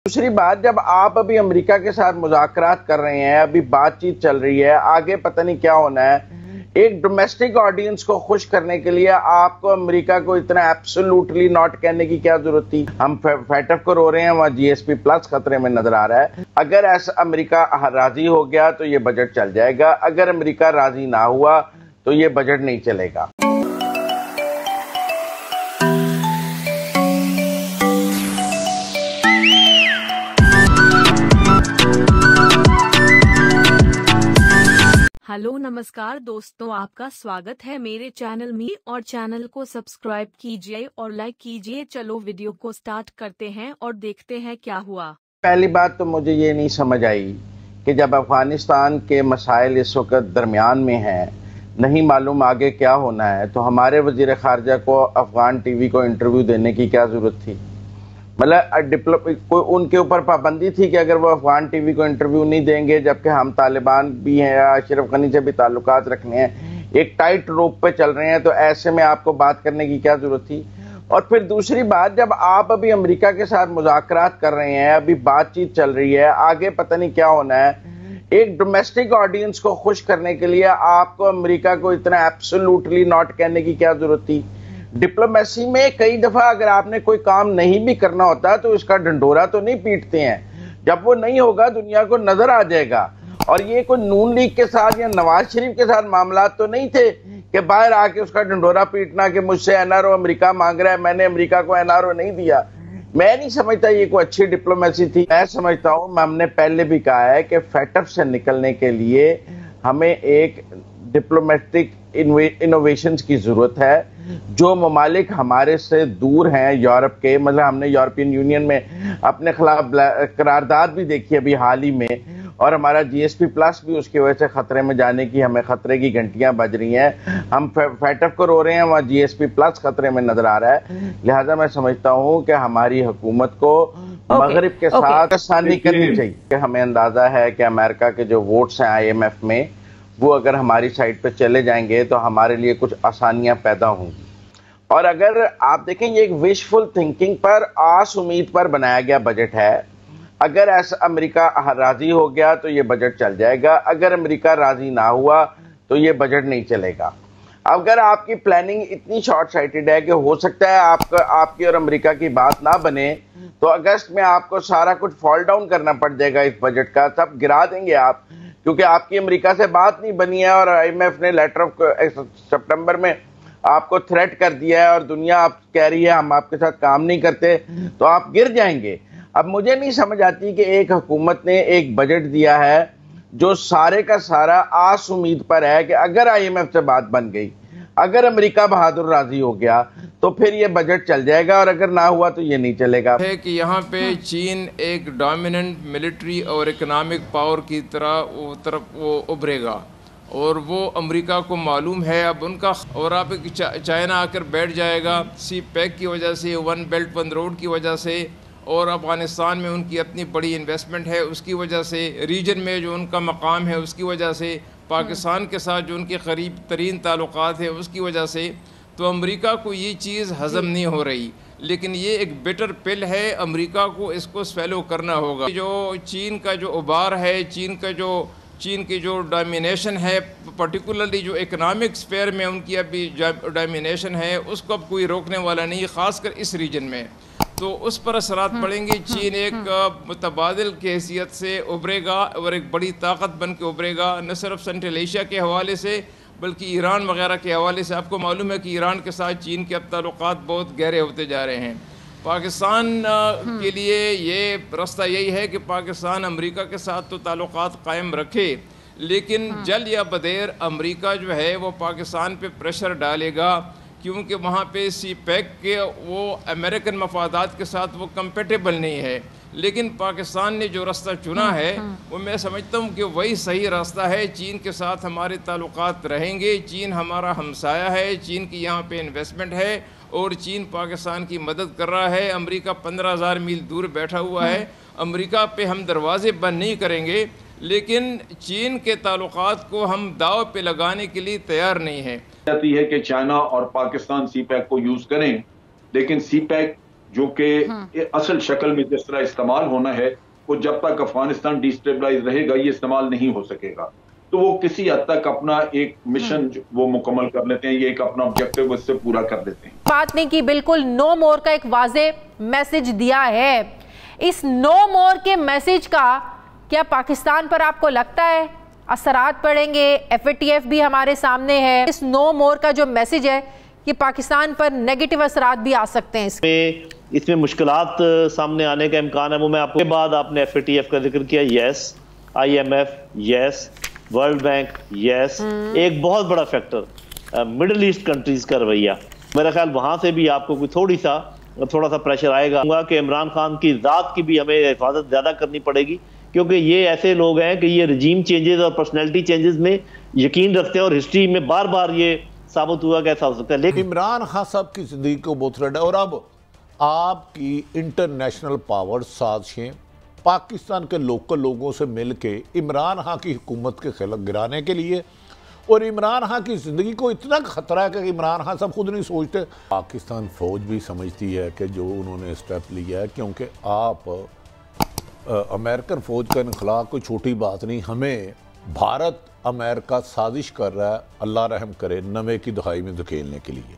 दूसरी बात, जब आप अभी अमेरिका के साथ मुज़ाकरात कर रहे हैं, अभी बातचीत चल रही है, आगे पता नहीं क्या होना है, एक डोमेस्टिक ऑडियंस को खुश करने के लिए आपको अमेरिका को इतना एब्सोल्युटली नॉट कहने की क्या जरूरत थी। हम फैटफ को रो रहे हैं, वहां जीएसपी प्लस खतरे में नजर आ रहा है। अगर ऐसा अमेरिका राजी हो गया तो ये बजट चल जाएगा, अगर अमेरिका राजी ना हुआ तो ये बजट नहीं चलेगा। हेलो नमस्कार दोस्तों, आपका स्वागत है मेरे चैनल में और चैनल को सब्सक्राइब कीजिए और लाइक कीजिए। चलो वीडियो को स्टार्ट करते हैं और देखते हैं क्या हुआ। पहली बात तो मुझे ये नहीं समझ आई कि जब अफगानिस्तान के मसाइल इस वक्त दरमियान में हैं, नहीं मालूम आगे क्या होना है, तो हमारे वजीर खारजा को अफगान टीवी को इंटरव्यू देने की क्या जरूरत थी। मतलब कोई उनके ऊपर पाबंदी थी कि अगर वो अफगान टीवी को इंटरव्यू नहीं देंगे, जबकि हम तालिबान भी हैं या अशरफ गनी से भी ताल्लुकात रखने हैं, एक टाइट रोप पे चल रहे हैं, तो ऐसे में आपको बात करने की क्या जरूरत थी। और फिर दूसरी बात, जब आप अभी अमेरिका के साथ मुज़ाकरात कर रहे हैं, अभी बातचीत चल रही है, आगे पता नहीं क्या होना है, एक डोमेस्टिक ऑडियंस को खुश करने के लिए आपको अमेरिका को इतना एब्सोल्युटली नॉट कहने की क्या जरूरत थी। डिप्लोमेसी में कई दफा अगर आपने कोई काम नहीं भी करना होता तो इसका ढंढोरा तो नहीं पीटते हैं, जब वो नहीं होगा दुनिया को नजर आ जाएगा। और ये कोई नून लीग के साथ या नवाज शरीफ के साथ मामला तो नहीं थे कि बाहर आके उसका ढंढोरा पीटना कि मुझसे एनआरओ अमेरिका मांग रहा है, मैंने अमेरिका को एनआरओ नहीं दिया। मैं नहीं समझता ये कोई अच्छी डिप्लोमेसी थी। मैं समझता हूँ, हमने पहले भी कहा है कि फैटफ से निकलने के लिए हमें एक डिप्लोमेटिक इनोवेशंस की जरूरत है। जो ममालिक हमारे से दूर हैं यूरोप के, मतलब हमने यूरोपियन यूनियन में अपने खिलाफ करारदाद भी देखी अभी हाल ही में, और हमारा जीएसपी प्लस भी उसकी वजह से खतरे में जाने की हमें खतरे की घंटियां बज रही हैं। हम फैटफ को रो रहे हैं, वहां जीएसपी प्लस खतरे में नजर आ रहा है। लिहाजा मैं समझता हूं कि हमारी हुकूमत को मगरिब के साथ आसानी करनी चाहिए। हमें अंदाजा है कि अमेरिका के जो वोट्स हैं IMF में, वो अगर हमारी साइड पे चले जाएंगे तो हमारे लिए कुछ आसानियां पैदा होंगी। और अगर आप देखें, ये एक विशफुल थिंकिंग पर, आस उम्मीद पर बनाया गया बजट है। अगर ऐसा अमेरिका राजी हो गया तो ये बजट चल जाएगा, अगर अमेरिका राजी ना हुआ तो ये बजट नहीं चलेगा। अगर आपकी प्लानिंग इतनी शॉर्ट साइटेड है कि हो सकता है आपकी और अमेरिका की बात ना बने, तो अगस्त में आपको सारा कुछ फॉल डाउन करना पड़ जाएगा इस बजट का, सब गिरा देंगे आप, क्योंकि आपकी अमेरिका से बात नहीं बनी है और IMF ने लेटर ऑफ सितंबर में आपको थ्रेट कर दिया है और दुनिया आप कह रही है हम आपके साथ काम नहीं करते, तो आप गिर जाएंगे। अब मुझे नहीं समझ आती कि एक हुकूमत ने एक बजट दिया है जो सारे का सारा आस उम्मीद पर है कि अगर IMF से बात बन गई, अगर अमेरिका बहादुर राजी हो गया तो फिर ये बजट चल जाएगा, और अगर ना हुआ तो ये नहीं चलेगा। है कि यहाँ पे चीन एक डोमिनेंट मिलिट्री और इकोनॉमिक पावर की तरफ वो उभरेगा, और वो अमेरिका को मालूम है अब उनका, और आप चाइना आकर बैठ जाएगा CPEC की वजह से, वन बेल्ट वन रोड की वजह से, और अफ़गानिस्तान में उनकी अपनी बड़ी इन्वेस्टमेंट है उसकी वजह से, रीजन में जो उनका मकाम है उसकी वजह से, पाकिस्तान के साथ जो उनके करीब तरीन ताल्लुकात है उसकी वजह से, तो अमेरिका को ये चीज़ हज़म नहीं हो रही। लेकिन ये एक बेटर पिल है, अमेरिका को इसको स्वेलो करना होगा। जो चीन का जो उबार है, चीन की जो डोमिनेशन है, पर्टिकुलरली जो इकोनॉमिक स्फेयर में उनकी अभी डोमिनेशन है, उसको अब कोई रोकने वाला नहीं, ख़ासकर इस रीजन में, तो उस पर असरात पड़ेंगे। चीन एक मुतबादिल की हैसियत से उभरेगा और एक बड़ी ताकत बन के उभरेगा, न सिर्फ सेंट्रल एशिया के हवाले से बल्कि ईरान वगैरह के हवाले से। आपको मालूम है कि ईरान के साथ चीन के अब ताल्लुकात बहुत गहरे होते जा रहे हैं। पाकिस्तान के लिए ये रास्ता यही है कि पाकिस्तान अमेरिका के साथ तो ताल्लुकात कायम रखे, लेकिन जल्द या बदेर अमेरिका जो है वो पाकिस्तान पे प्रेशर डालेगा, क्योंकि वहाँ पे CPEC के वो अमेरिकन मफादात के साथ वो कंपेटेबल नहीं है। लेकिन पाकिस्तान ने जो रास्ता चुना है वो मैं समझता हूँ कि वही सही रास्ता है। चीन के साथ हमारे ताल्लुकात रहेंगे, चीन हमारा हमसाया है, चीन की यहाँ पे इन्वेस्टमेंट है और चीन पाकिस्तान की मदद कर रहा है। अमेरिका 15,000 मील दूर बैठा हुआ है। अमेरिका पे हम दरवाजे बंद नहीं करेंगे, लेकिन चीन के ताल्लुकात को हम दाव पे लगाने के लिए तैयार नहीं हैं। है कि चाइना और पाकिस्तान CPEC को यूज करें, लेकिन CPEC जो कि असल शक्ल में जिस तरह इस्तेमाल होना है, वो जब तक अफगानिस्तान डिस्टेबलाइज रहेगा ये इस्तेमाल नहीं हो सकेगा। तो वो किसी हद तक अपना एक मिशन वो मुकम्मल कर लेते हैं, ये एक अपना ऑब्जेक्टिव उससे पूरा कर देते हैं। बात नहीं की, बिल्कुल नो मोर का एक वाजे मैसेज दिया है। इस नो मोर के मैसेज का क्या पाकिस्तान पर आपको लगता है असरात पड़ेंगे? FATF भी हमारे सामने है। इस नो मोर का जो मैसेज है ये पाकिस्तान पर नेगेटिव असरात भी आ सकते हैं। इसमें मुश्किलात सामने आने का इम्कान है। वो मैं आपको बाद आपने FATF का जिक्र किया, yes, IMF yes, world bank yes, एक बहुत बड़ा फैक्टर मिडिल ईस्ट कंट्रीज का रवैया, मेरा ख्याल वहां से भी आपको कोई थोड़ा सा प्रेशर आएगा कि इमरान खान की ज़ात की भी हमें हिफाजत ज़्यादा करनी पड़ेगी, क्योंकि ये ऐसे लोग हैं कि ये रजीम चेंजेस और पर्सनैलिटी चेंजेस में यकीन रखते हैं और हिस्ट्री में बार बार ये साबित हुआ कैसा हो सकता है। लेकिन इमरान खान साहब की जिंदगी को बहुत थ्रेट है और अब आपकी इंटरनेशनल पावर साजिशें पाकिस्तान के लोकल लोगों से मिलके इमरान खान की हुकूमत के खिलाफ गिराने के लिए, और इमरान खान की ज़िंदगी को इतना खतरा है कि इमरान खान साहब खुद नहीं सोचते। पाकिस्तान फ़ौज भी समझती है कि जो उन्होंने स्टेप लिया है, क्योंकि आप अमेरिकन फ़ौज का इनखला कोई छोटी बात नहीं। हमें भारत अमेरिका साजिश कर रहा है, अल्लाह रहम करे, नवे की दहाई में धकेलने के लिए।